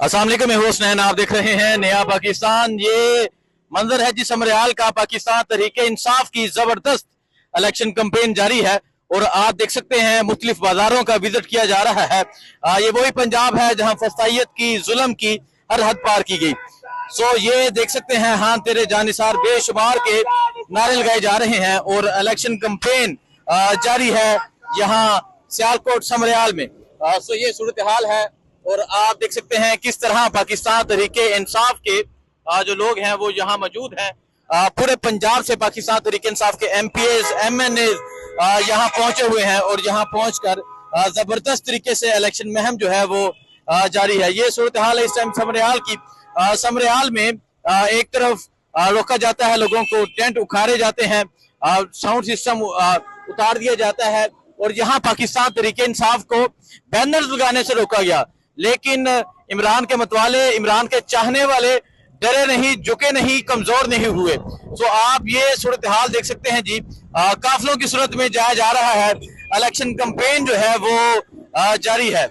अस्सलाम वालेकुम, मैं होस्ट नैन, आप देख रहे हैं नया पाकिस्तान। ये मंजर है जी समरियाल का। पाकिस्तान तहरीके इंसाफ की जबरदस्त इलेक्शन कैंपेन जारी है और आप देख सकते हैं मुख्तलिफ बाजारों का विजिट किया जा रहा है। ये वही पंजाब है जहां फसाइयत की, जुल्म की हर हद पार की गई। सो ये देख सकते हैं, हाँ तेरे जानिसार बेशुमार के नारे लगाए जा रहे हैं और इलेक्शन कैंपेन जारी है यहाँ सियालकोट समरियाल में। सो ये सूरत हाल है और आप देख सकते हैं किस तरह पाकिस्तान तहरीके इंसाफ के जो लोग हैं वो यहाँ मौजूद हैं। पूरे पंजाब से पाकिस्तान तहरीके इंसाफ के MPs MNA यहाँ पहुंचे हुए हैं और यहाँ पहुंचकर जबरदस्त तरीके से इलेक्शन मुहिम जो है वो जारी है। ये सूरत हाल है इस टाइम समरियाल की। समरियाल में एक तरफ रोका जाता है लोगों को, टेंट उखाड़े जाते हैं, साउंड सिस्टम उतार दिया जाता है और यहाँ पाकिस्तान तहरीके इंसाफ को बैनर्स लगाने से रोका गया। लेकिन इमरान के मतवाले, इमरान के चाहने वाले डरे नहीं, झुके नहीं, कमजोर नहीं हुए। तो आप ये सूरत हाल देख सकते हैं जी। काफिलों की सूरत में जाया जा रहा है। इलेक्शन कैंपेन जो है वो जारी है।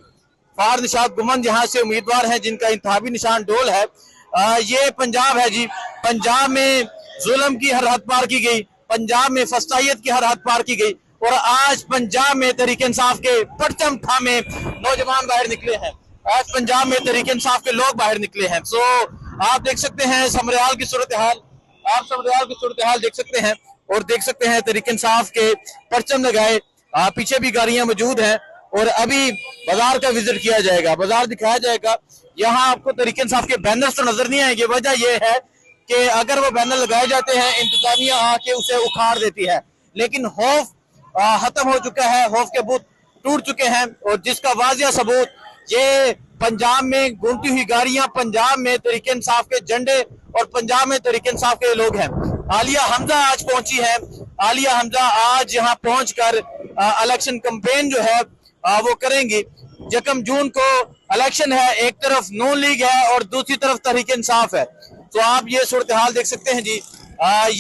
फार निशात गुमन यहाँ से उम्मीदवार हैं जिनका इंतखाबी निशान डोल है। ये पंजाब है जी। पंजाब में जुल्म की हर हद पार की गई, पंजाब में फसाइयत की हर हद पार की गई और आज पंजाब में तहरीके इंसाफ के परचम थामे नौजवान बाहर निकले हैं। आज पंजाब में तहरीके इंसाफ के लोग बाहर निकले हैं। सो आप देख सकते हैं समरियाल की सूरत हाल, आप समरियाल की सूरत हाल देख सकते हैं और देख सकते हैं तहरीके इंसाफ के परचम लगाए। पीछे भी गाड़ियां मौजूद हैं और अभी बाजार का विजिट किया जाएगा, बाजार दिखाया जाएगा। यहाँ आपको तहरीके इंसाफ के बैनर्स तो नजर नहीं आएंगे। वजह यह है कि अगर वो बैनर लगाए जाते हैं इंतजामिया आके उसे उखाड़ देती है। लेकिन खौफ खत्म हो चुका है, खौफ के भूत टूट चुके हैं और जिसका वाजिया सबूत ये पंजाब में घूमती हुई गाड़ियां, पंजाब में तहरीके इंसाफ के झंडे और पंजाब में तहरीके इंसाफ के लोग हैं। आलिया हमजा आज पहुंची है। आलिया हमजा आज यहाँ पहुंचकर इलेक्शन कैंपेन जो है वो करेंगी। 1 जून को इलेक्शन है, एक तरफ नून लीग है और दूसरी तरफ तहरीके इंसाफ है। तो आप ये सूरत हाल देख सकते हैं जी।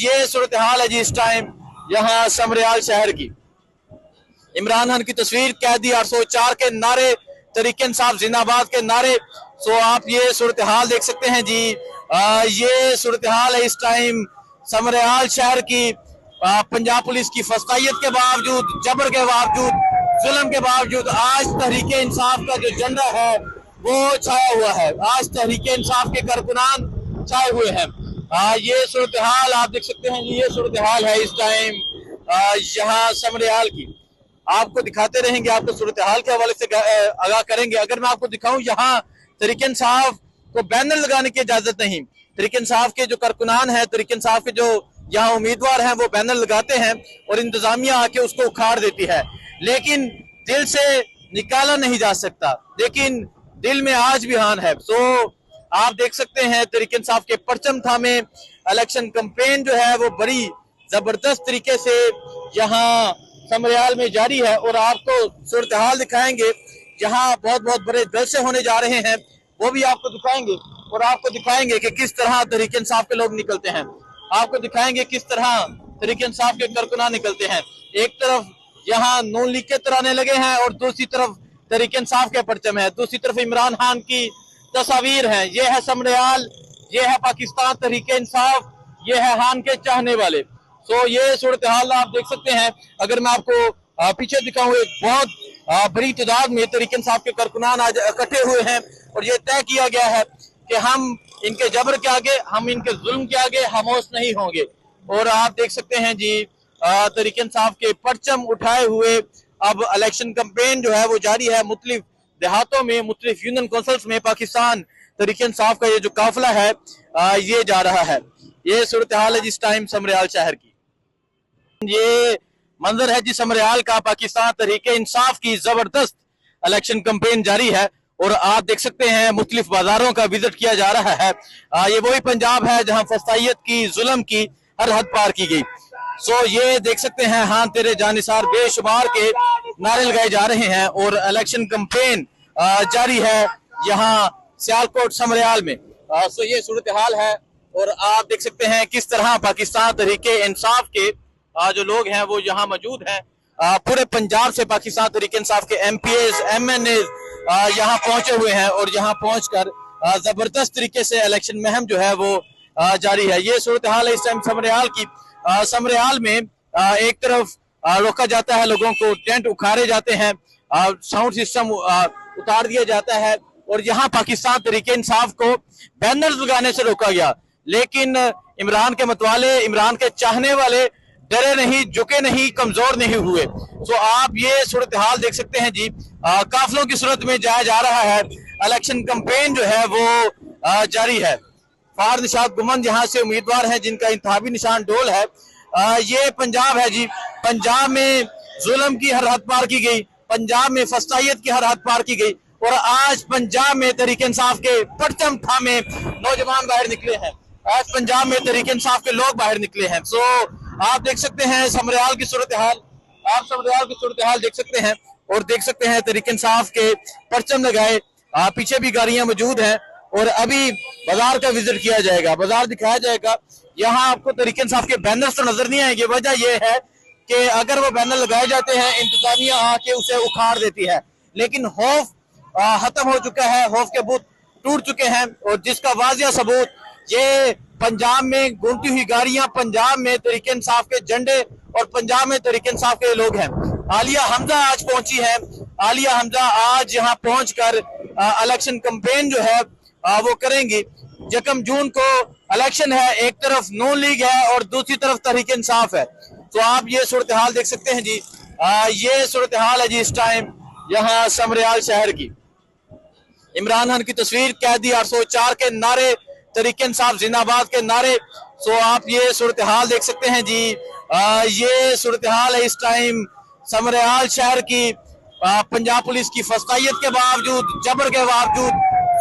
ये सूरत हाल है जी इस टाइम यहाँ समरियाल शहर की। इमरान खान की तस्वीर, कैदी 804 के नारे, तहरीके इंसाफ जिंदाबाद के नारे। सो आप ये सूरत हाल देख सकते हैं जी। ये सूरत हाल है इस टाइम समरियाल शहर की। पंजाब पुलिस की फसाइयत के बावजूद, जबर के बावजूद, जुल्म के बावजूद आज तहरीके इंसाफ का जो झंडा है वो छाया हुआ है। आज तहरीके इंसाफ के कारकुनान छाए हुए हैं। ये सूरत हाल आप देख सकते हैं। ये सूरत हाल है इस टाइम यहाँ समरियाल की। आपको दिखाते रहेंगे, आपको सूरत हाल के हवाले से आगाह करेंगे। अगर मैं आपको दिखाऊं, यहाँ तहरीके इंसाफ को बैनर लगाने की इजाजत नहीं। तहरीके इंसाफ के जो कारकुनान है, तहरीके इंसाफ के जो यहाँ उम्मीदवार हैं वो बैनर लगाते हैं और इंतजामिया आके उसको उखाड़ देती है। लेकिन दिल से निकाला नहीं जा सकता, लेकिन दिल में आज भी हान है। सो आप देख सकते हैं तहरीके इंसाफ के परचम थामे इलेक्शन कैंपेन जो है वो बड़ी जबरदस्त तरीके से यहाँ समरियाल में जारी है और आपको सूरत हाल दिखाएंगे। जहाँ बहुत बहुत बड़े जलसे होने जा रहे हैं वो भी आपको दिखाएंगे और आपको दिखाएंगे कि किस तरह तहरीके इंसाफ के लोग निकलते हैं। आपको दिखाएंगे किस तरह तहरीके इंसाफ के कारकुनान निकलते हैं। एक तरफ यहाँ नून लीग के तराने लगे हैं और दूसरी तरफ तहरीके इंसाफ के परचम है, दूसरी तरफ इमरान खान की तस्वीर है। ये है समरियाल, ये है पाकिस्तान तहरीके इंसाफ, ये है खान के चाहने वाले। सो ये सूरत हाल आप देख सकते हैं। अगर मैं आपको पीछे दिखाऊं, एक बहुत बड़ी तादाद में तहरीके इंसाफ के कारकुनान आज इकट्ठे हुए हैं और ये तय किया गया है कि हम इनके जबर के आगे, हम इनके जुल्म के आगे खामोश नहीं होंगे। और आप देख सकते हैं जी तहरीके इंसाफ के परचम उठाए हुए अब इलेक्शन कैंपेन जो है वो जारी है। मुख्तलिफ देहातों में, मुख्तलिफ यूनियन काउंसिल्स में पाकिस्तान तहरीके इंसाफ का ये जो काफिला है ये जा रहा है। ये सूरत हाल है जिस टाइम समरियाल शहर की। ये मंजर है जी समरियाल का। पाकिस्तान तहरीके इंसाफ की जबरदस्त इलेक्शन कैंपेन जारी है और आप देख सकते हैं मुख्तलिफ बाजारों का विजिट किया जा रहा है। ये वही पंजाब है जहां फसाइयत की, जुल्म की हर हद पार की गई। सो ये देख सकते हैं, हाँ तेरे जानिसार बेशुमार के नारे लगाए जा रहे हैं और इलेक्शन कैंपेन जारी है यहाँ सियालकोट समरियाल में। सो ये सूरत हाल है और आप देख सकते हैं किस तरह पाकिस्तान तहरीके इंसाफ के जो लोग हैं वो यहाँ मौजूद हैं। पूरे पंजाब से पाकिस्तान तहरीके इंसाफ के MPs MNA यहाँ पहुंचे हुए हैं और यहाँ पहुंचकर जबरदस्त तरीके से इलेक्शन मुहिम जो है वो जारी है। ये सूरत हाल है इस टाइम समरियाल की। समरियाल में एक तरफ रोका जाता है लोगों को, टेंट उखाड़े जाते हैं, साउंड सिस्टम उतार दिया जाता है और यहाँ पाकिस्तान तरीके इंसाफ को बैनर्स लगाने से रोका गया। लेकिन इमरान के मतवाले, इमरान के चाहने वाले डरे नहीं, झुके नहीं, कमजोर नहीं हुए। तो आप ये सूरत हाल देख सकते हैं जी। काफिलों की सूरत में जाया जा रहा है। इलेक्शन कैंपेन जो है वो जारी है। फार निशात गुमन यहाँ से उम्मीदवार हैं जिनका इंतखाबी निशान डोल है। ये पंजाब है जी। पंजाब में जुल्म की हर हद पार की गई, पंजाब में फसाइयत की हर हद पार की गई और आज पंजाब में तहरीक इंसाफ के परचम थामे नौजवान बाहर निकले हैं। आज पंजाब में तहरीक इंसाफ के लोग बाहर निकले हैं। सो आप देख सकते हैं समरियाल की सूरत हाल, आप समरियाल की सूरत हाल देख सकते हैं और देख सकते हैं तहरीक इंसाफ के परचम लगाए। पीछे भी गाड़ियां मौजूद हैं और अभी बाजार का विजिट किया जाएगा, बाजार दिखाया जाएगा। यहाँ आपको तहरीक इंसाफ के बैनर्स तो नजर नहीं आएंगे। वजह यह है कि अगर वो बैनर लगाए जाते हैं इंतजामिया आके उसे उखाड़ देती है। लेकिन खौफ खत्म हो चुका है, खौफ के भूत टूट चुके हैं और जिसका वाजिया सबूत ये पंजाब में घूमती हुई गाड़ियां, पंजाब में तहरीक इंसाफ के झंडे और पंजाब में तहरीक इंसाफ के लोग हैं। आलिया हमजा आज पहुंची है। आलिया हमजा आज यहाँ पहुंचकर इलेक्शन कैंपेन जो है वो करेंगी। 1 जून को इलेक्शन है, एक तरफ नून लीग है और दूसरी तरफ तहरीक इंसाफ है। तो आप ये सूरत हाल देख सकते हैं जी। ये सूरत हाल है जी इस टाइम यहाँ समरियाल शहर की। इमरान खान की तस्वीर, कैदी 804 के नारे, तहरीक इंसाफ जिंदाबाद के नारे। सो आप ये सूरत हाल देख सकते हैं जी। ये सूरत हाल है इस टाइम समरियाल शहर की। पंजाब पुलिस की फसाइयत के बावजूद, जबर के बावजूद,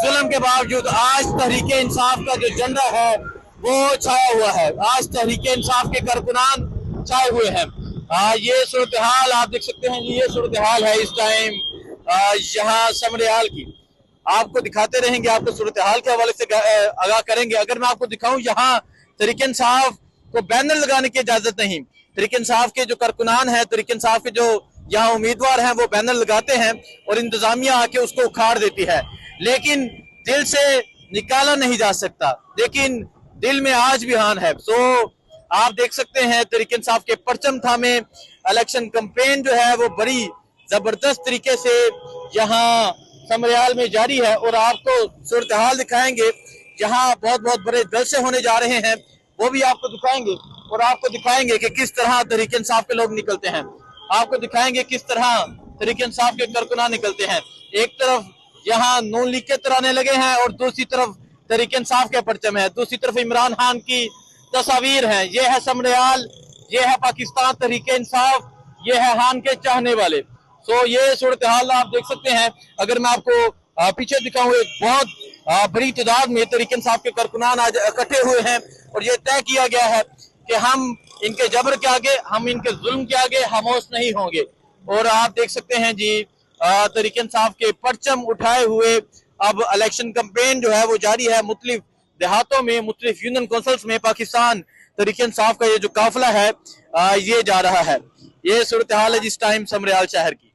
जुल्म के बावजूद आज तहरीक इंसाफ का जो झंडा है वो छाया हुआ है। आज तहरीक इंसाफ के कारकुनान छाए हुए हैं। ये सूरत हाल आप देख सकते हैं। ये सूरत हाल है इस टाइम यहाँ समरियाल की। आपको दिखाते रहेंगे, आपको सूरत हाल के हवाले से आगाह करेंगे। अगर मैं आपको दिखाऊं, यहाँ तहरीक इंसाफ को बैनर लगाने की इजाजत नहीं। तहरीक इंसाफ के जो कारकुनान है, तहरीक इंसाफ के जो यहाँ उम्मीदवार हैं वो बैनर लगाते हैं और इंतजामिया आके उसको उखाड़ देती है। लेकिन दिल से निकाला नहीं जा सकता, लेकिन दिल में आज भी हान है। सो आप देख सकते हैं तहरीक इंसाफ के परचम थामे इलेक्शन कैंपेन जो है वो बड़ी जबरदस्त तरीके से यहाँ समरियाल में जारी है और आपको सूरत हाल दिखाएंगे। जहाँ बहुत बहुत बड़े जलसे होने जा रहे हैं वो भी आपको दिखाएंगे और आपको दिखाएंगे कि किस तरह तहरीक इंसाफ के लोग निकलते हैं। आपको दिखाएंगे किस तरह तहरीक इंसाफ के कारकुनान निकलते हैं। एक तरफ यहाँ नून लीग के तराने लगे हैं और दूसरी तरफ तहरीक इंसाफ के परचम है, दूसरी तरफ इमरान खान की तस्वीर है। ये है समरियाल, ये है पाकिस्तान तहरीक इंसाफ, ये है खान के चाहने वाले। सो ये सूरत हाल आप देख सकते हैं। अगर मैं आपको पीछे दिखाऊं, एक बहुत बड़ी तादाद में तहरीक इंसाफ के कारकुनान आज इकट्ठे हुए हैं और ये तय किया गया है कि हम इनके जबर के आगे, हम इनके जुल्म के आगे खामोश नहीं होंगे। और आप देख सकते हैं जी तहरीक इंसाफ के परचम उठाए हुए अब इलेक्शन कैंपेन जो है वो जारी है। मुख्तलिफ देहातों में, मुख्तलिफ यूनियन काउंसिल्स में पाकिस्तान तहरीक इंसाफ का ये जो काफिला है ये जा रहा है। ये सूरत हाल है जिस टाइम समरियाल शहर की।